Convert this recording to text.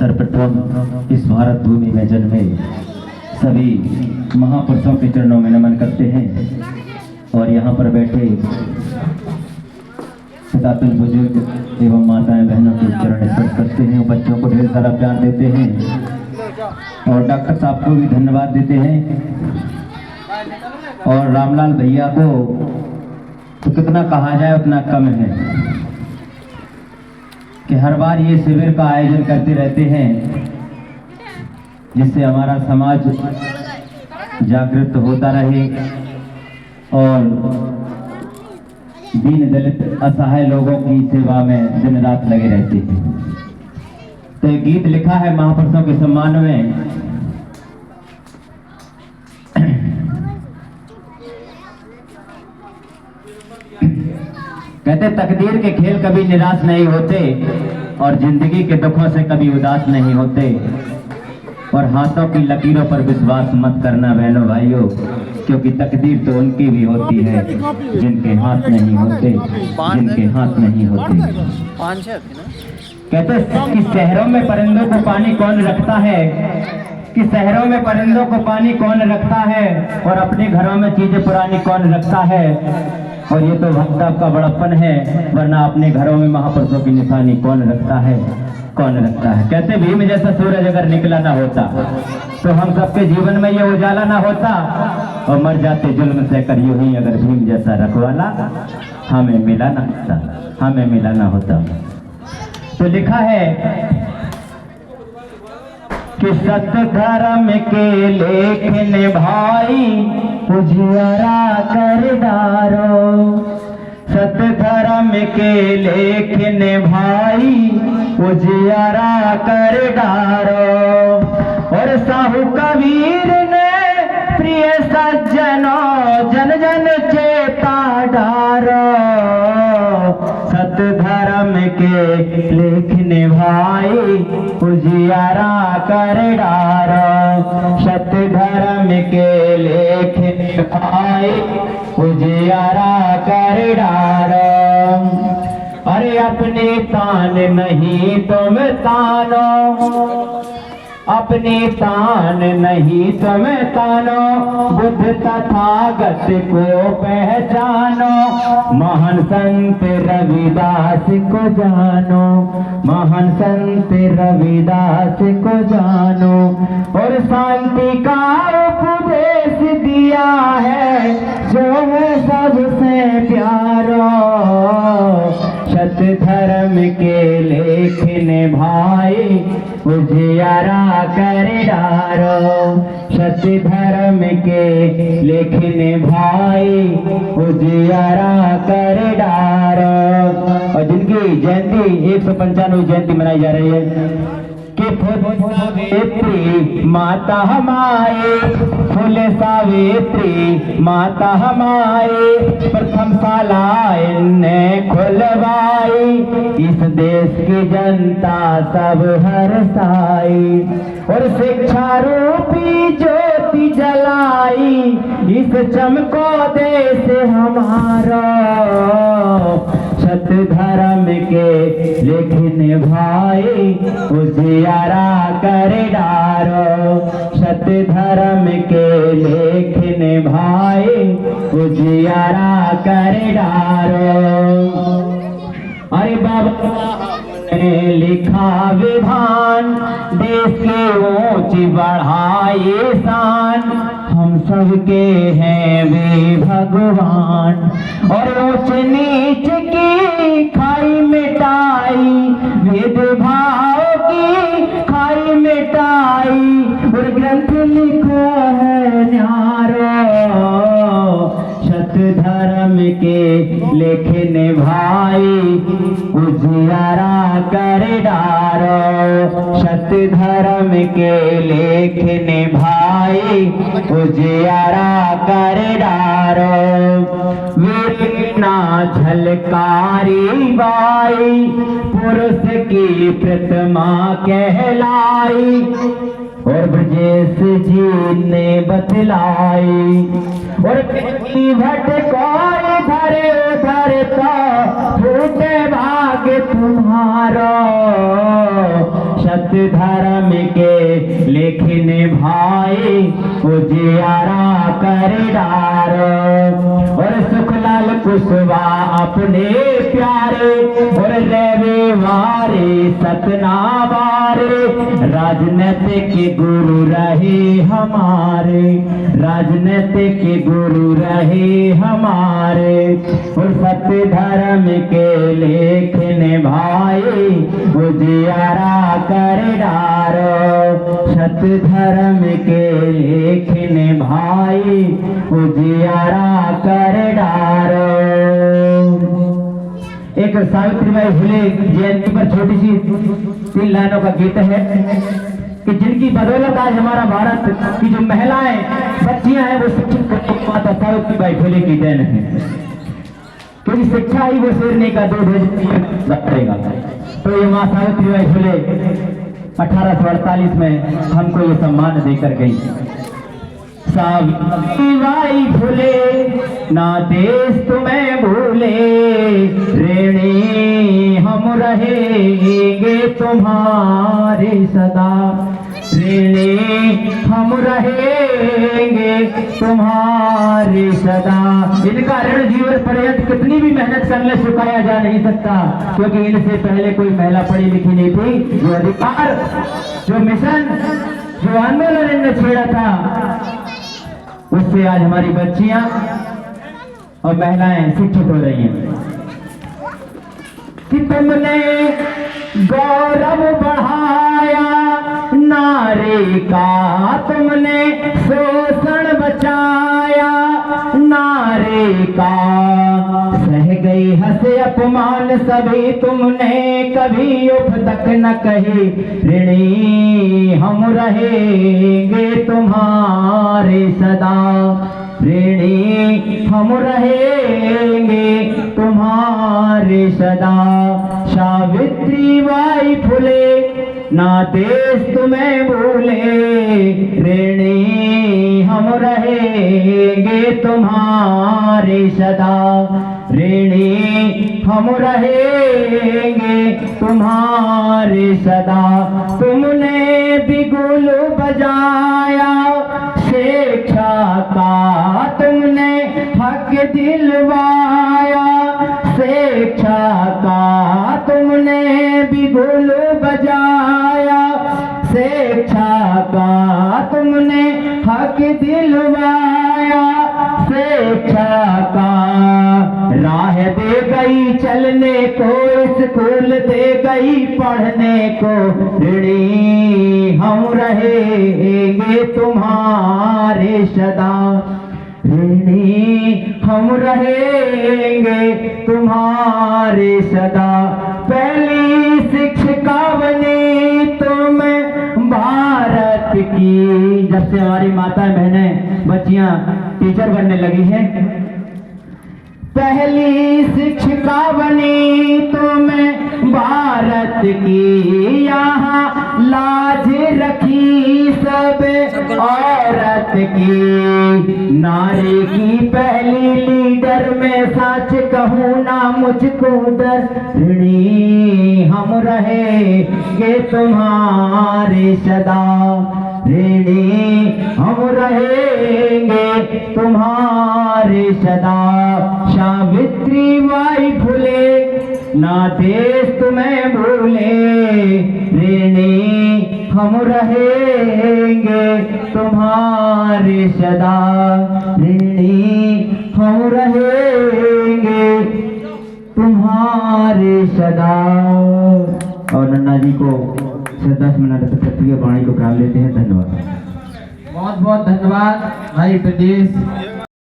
सर्वप्रथम इस भारत भूमि में जन्मे सभी महापुरुषों के चरणों में नमन करते हैं और यहाँ पर बैठे पितातुल बुजुर्ग एवं माताएं बहनों के चरण स्पर्श करते हैं, बच्चों को ढेर सारा प्यार देते हैं और डॉक्टर साहब को भी धन्यवाद देते हैं। और रामलाल भैया को तो कितना कहा जाए उतना कम है कि हर बार ये शिविर का आयोजन करते रहते हैं जिससे हमारा समाज जागृत होता रहे और दीन दलित असहाय लोगों की सेवा में दिन रात लगे रहते हैं। तो एक गीत लिखा है महापुरुषों के सम्मान में, कहते तकदीर के खेल कभी निराश नहीं होते और जिंदगी के दुखों से कभी उदास नहीं होते और हाथों की लकीरों पर विश्वास मत करना बहनों भाइयों, क्योंकि तकदीर तो उनकी भी होती है जिनके हाथ नहीं होते, जिनके हाथ नहीं होते। कहते कि शहरों में परिंदों को पानी कौन रखता है, कि शहरों में परिंदों को पानी कौन रखता है और अपने घरों में चीजें पुरानी कौन रखता है। और ये तो भक्ता का बड़प्पन है, वरना अपने घरों में महापुरुषों की निशानी कौन रखता है, कौन रखता है। कहते भीम जैसा सूरज अगर निकला ना होता तो हम सबके जीवन में ये उजाला ना होता और मर जाते जुल्म से कर यूं ही अगर भीम जैसा रखवाला हमें मिला ना होता, हमें मिला ना होता। तो लिखा है कि सत्य धर्म के लेखन भाई उजियारा कर डारो, सत्य धर्म के लेखन भाई उजियारा कर डारो। और साहू कबीर ने प्रिय सज्जनों जन जन चेता डारो, सत्य धर्म के लेखन भाई उजियारा कर डारो, सत्य धर्म के लेखन भाई उजियारा कर डारो। अरे अपने तान नहीं तुम तानो, अपने तान नहीं तुम तानो, बुद्ध तथागत को पहचानो, महान संत रविदास को जानो, महान संत रविदास को जानो। और शांति का उपदेश दिया है जो है सबसे प्यारो, सत्य धर्म के लेखन भाई उजियारा कर डारो, सत्य धर्म के लेखन भाई उजियारा कर डारो। और जिनकी जयंती 195 जयंती मनाई जा रही है कि सावित्री माता हमारे, फूल सावित्री माता हमारे, प्रथम शाला इनने खुलवाई, इस देश की जनता सब हर्षाई। और शिक्षा रूपी ज्योति जलाई, इस चमको देश हमारा, सत्य धर्म के लेखन भाई उजियारा कर डारो, सत्य धर्म के लेखन भाई उजियारा कर डारो। अरे बाबा ने लिखा विधान, देश की ऊंची बढ़ाए शान, हम सबके हैं वे भगवान। और ऊंच नीच की खाई मिटाई, भेदभाव की खाई मिटाई, और ग्रंथ लिखो है न्यारो, सत्य धर्म के लेखन भाई उजियारा कर डारो, सत्य धर्म के लेखन भाई उजियारा कर डारो। वीरना झलकारी बाई, पुरुष की प्रतिमा कहलाई, और ब्रजेश जी ने बतलाई। और भटकोर इधर उधर तो फूटे भाग तुम्हारा, सत्य सत्य धर्म के लेखिन भाई उजियारा कर डारो। और सुखलाल कुशवाहा अपने प्यारे और रविवारे सतनावारे राजनीतिक गुरु रहे हमारे, राजनीतिक गुरु रहे हमारे। और सत्य धर्म के लेखन भाई उजियारा कर डारो। सत्य धर्म के लेखन भाई उजियारा कर डारो। एक सावित्रीबाई फुले जयंती पर छोटी सी 3 लाइनों का गीत है कि जिनकी बदौलत आज हमारा भारत की जो महिलाएं बच्चियां हैं वो शिक्षित माता सावित्रीबाई फुले की देन है, क्योंकि शिक्षा ही वो शेरनी का दूध है करेगा। तो ये माँ सावित्रीबाई फुले 1848 में हमको ये सम्मान देकर गई। सावित्रीबाई फुले ना देश तुम्हें भूले, ऋणी हम रहेंगे तुम्हारे सदा, ऋणी हम रहेंगे तुम्हारे सदा। इनका ऋण जीवन पर्यंत कितनी भी मेहनत कर ले चुकाया जा नहीं सकता, क्योंकि इनसे पहले कोई महिला पढ़ी लिखी नहीं थी। जो अधिकार, जो मिशन, जो आंदोलन इनने छेड़ा था, उससे आज हमारी बच्चियां और महिलाएं शिक्षित हो रही हैं। कि तुमने गौरव बढ़ाया नारी का, तुमने शोषण बचाया नारी का, सह गई हंसे अपमान सभी तुमने कभी उफ तक न कही, ऋणी हम रहेंगे तुम्हारे सदा, ऋणी हम रहेंगे तुम्हारे सदा। सावित्रीबाई फुले ना देश तुम्हें भूले, ऋणी हम रहेंगे तुम्हारे सदा, ऋणी हम रहेंगे तुम्हारे सदा। तुमने बिगुल बजाया शिक्षा का, तुमने हक दिलवाया शिक्षा का, तुमने बिगुल बजाया शिक्षा का, तुमने हक दिलवाया शिक्षा का। राह दे गई चलने को, स्कूल दे गई पढ़ने को, ऋणी हम रहेंगे तुम्हारे सदा, ऋणी हम रहेंगे तुम्हारे सदा। पहली शिक्षिका बनी तुम भारत की, जब से हमारी माता बहनें बच्चियां टीचर बनने लगी हैं, पहली शिक्षिका बनी तुम भारत की, यहाँ लाज रखी सब औरत की, नारी की पहली लीडर में सच कहूँ ना मुझको डर, ऋणी हम रहेंगे तुम्हारे सदा, ऋणी हम रहेंगे तुम्हारे सदा। सावित्रीबाई फुले ना देश तुम्हें भूले, ऋणी हम रहेंगे तुम्हारे सदा, ऋणी हम रहेंगे तुम्हारे सदा। और नन्ना जी को 10 मिनट तक वाणी को प्राप्त लेते हैं। धन्यवाद, बहुत बहुत धन्यवाद भाई प्रदेश।